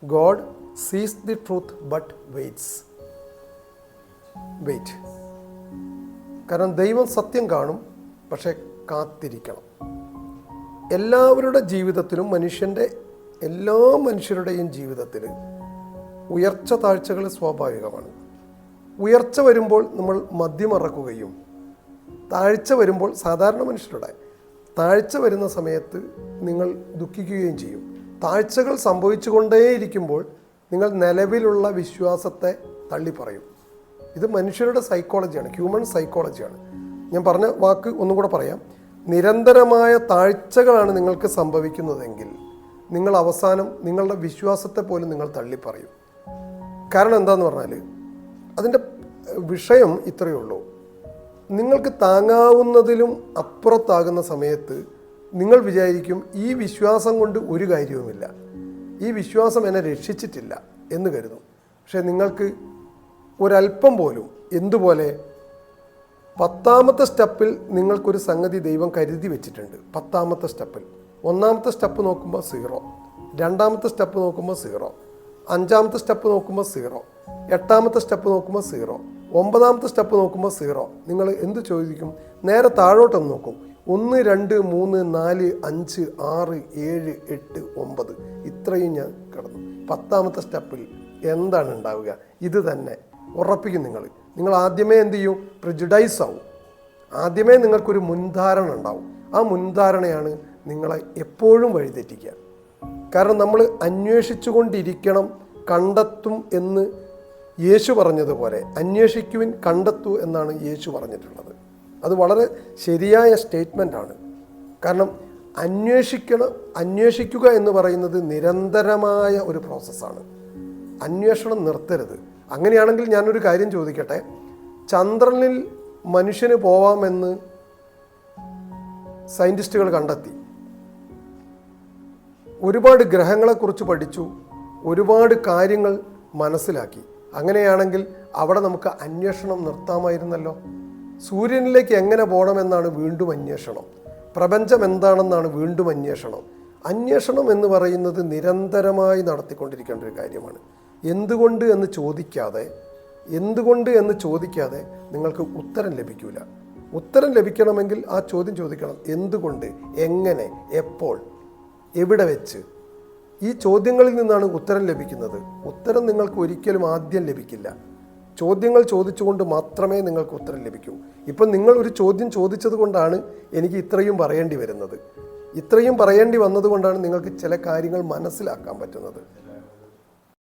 God സീസ് the truth but wait. കാരണം ദൈവം സത്യം കാണും, പക്ഷെ കാത്തിരിക്കണം. എല്ലാവരുടെ ജീവിതത്തിലും എല്ലാ മനുഷ്യരുടെയും ജീവിതത്തിൽ ഉയർച്ച താഴ്ചകൾ സ്വാഭാവികമാണ്. ഉയർച്ച വരുമ്പോൾ നമ്മൾ മദ്യമറക്കുകയും താഴ്ച വരുമ്പോൾ സാധാരണ മനുഷ്യരുടെ താഴ്ച വരുന്ന സമയത്ത് നിങ്ങൾ ദുഃഖിക്കുകയും ചെയ്യും. താഴ്ചകൾ സംഭവിച്ചുകൊണ്ടേയിരിക്കുമ്പോൾ നിങ്ങൾ നിലവിലുള്ള വിശ്വാസത്തെ തള്ളിപ്പറയും. ഇത് മനുഷ്യരുടെ സൈക്കോളജിയാണ്, ഹ്യൂമൻ സൈക്കോളജിയാണ്. ഞാൻ പറഞ്ഞ വാക്ക് ഒന്നും കൂടെ പറയാം. നിരന്തരമായ താഴ്ചകളാണ് നിങ്ങൾക്ക് സംഭവിക്കുന്നതെങ്കിൽ നിങ്ങൾ അവസാനം നിങ്ങളുടെ വിശ്വാസത്തെ പോലും നിങ്ങൾ തള്ളിപ്പറയും. കാരണം എന്താണെന്ന് പറഞ്ഞാൽ അതിൻ്റെ വിഷയം ഇത്രയേ ഉള്ളൂ. നിങ്ങൾക്ക് താങ്ങാവുന്നതിലും അപ്പുറത്താകുന്ന സമയത്ത് നിങ്ങൾ വിചാരിക്കും ഈ വിശ്വാസം കൊണ്ട് ഒരു കാര്യവുമില്ല, ഈ വിശ്വാസം എന്നെ രക്ഷിച്ചിട്ടില്ല എന്ന് കരുതും. പക്ഷേ നിങ്ങൾക്ക് ഒരല്പം പോലും എന്തുപോലെ 10ാമത്തെ സ്റ്റെപ്പിൽ നിങ്ങൾക്കൊരു സംഗതി ദൈവം കരുതി വെച്ചിട്ടുണ്ട്. 10ാമത്തെ സ്റ്റെപ്പിൽ 1ാമത്തെ സ്റ്റെപ്പ് നോക്കുമ്പോൾ 0, 2ാമത്തെ സ്റ്റെപ്പ് നോക്കുമ്പോൾ 0, 5ാമത്തെ സ്റ്റെപ്പ് നോക്കുമ്പോൾ 0, 8ാമത്തെ സ്റ്റെപ്പ് നോക്കുമ്പോൾ 0, 9ാമത്തെ സ്റ്റെപ്പ് നോക്കുമ്പോൾ 0. നിങ്ങൾ എന്ത് ചോദിക്കും? നേരെ താഴോട്ടൊന്ന് നോക്കും. 1, 2, 3, 4, 5, 6, 7, 8, 9 ഇത്രയും ഞാൻ കിടന്നു. 10ാമത്തെ സ്റ്റെപ്പിൽ എന്താണ് ഉണ്ടാവുക? ഇത് തന്നെ ഉറപ്പിക്കും. നിങ്ങൾ ആദ്യമേ എന്ത് ചെയ്യും? പ്രിജുഡൈസ് ആവും. ആദ്യമേ നിങ്ങൾക്കൊരു മുൻധാരണ ഉണ്ടാവും. ആ മുൻധാരണയാണ് നിങ്ങളെ എപ്പോഴും വഴിതെറ്റിക്കുക. കാരണം നമ്മൾ അന്വേഷിച്ചു കൊണ്ടിരിക്കണം, കണ്ടെത്തും എന്ന് യേശു പറഞ്ഞതുപോലെ അന്വേഷിക്കുവിൻ കണ്ടെത്തൂ എന്നാണ് യേശു പറഞ്ഞിട്ടുള്ളത്. അത് വളരെ ശരിയായ സ്റ്റേറ്റ്മെൻ്റാണ്. കാരണം അന്വേഷിക്കുക എന്ന് പറയുന്നത് നിരന്തരമായ ഒരു പ്രോസസ്സാണ്. അന്വേഷണം നിർത്തരുത്. അങ്ങനെയാണെങ്കിൽ ഞാനൊരു കാര്യം ചോദിക്കട്ടെ. ചന്ദ്രനിൽ മനുഷ്യന് പോവാമെന്ന് സയൻറ്റിസ്റ്റുകൾ കണ്ടെത്തി. ഒരുപാട് ഗ്രഹങ്ങളെക്കുറിച്ച് പഠിച്ചു, ഒരുപാട് കാര്യങ്ങൾ മനസ്സിലാക്കി. അങ്ങനെയാണെങ്കിൽ അവിടെ നമുക്ക് അന്വേഷണം നിർത്താമായിരുന്നല്ലോ. സൂര്യനിലേക്ക് എങ്ങനെ പോകണമെന്നാണ് വീണ്ടും അന്വേഷണം. പ്രപഞ്ചം എന്താണെന്നാണ് വീണ്ടും അന്വേഷണം. അന്വേഷണം എന്ന് പറയുന്നത് നിരന്തരമായി നടത്തിക്കൊണ്ടിരിക്കേണ്ട ഒരു കാര്യമാണ്. എന്തുകൊണ്ട് എന്ന് ചോദിക്കാതെ നിങ്ങൾക്ക് ഉത്തരം ലഭിക്കില്ല. ഉത്തരം ലഭിക്കണമെങ്കിൽ ആ ചോദ്യം ചോദിക്കണം. എന്തുകൊണ്ട്, എങ്ങനെ, എപ്പോൾ, എവിടെ വെച്ച്? ഈ ചോദ്യങ്ങളിൽ നിന്നാണ് ഉത്തരം ലഭിക്കുന്നത്. ഉത്തരം നിങ്ങൾക്ക് ഒരിക്കലും ആദ്യം ലഭിക്കില്ല. ചോദ്യങ്ങൾ ചോദിച്ചുകൊണ്ട് മാത്രമേ നിങ്ങൾക്ക് ഉത്തരം ലഭിക്കൂ. ഇപ്പം നിങ്ങൾ ഒരു ചോദ്യം ചോദിച്ചത് കൊണ്ടാണ് എനിക്ക് ഇത്രയും പറയേണ്ടി വരുന്നത്. ഇത്രയും പറയേണ്ടി വന്നതുകൊണ്ടാണ് നിങ്ങൾക്ക് ചില കാര്യങ്ങൾ മനസ്സിലാക്കാൻ പറ്റുന്നത്.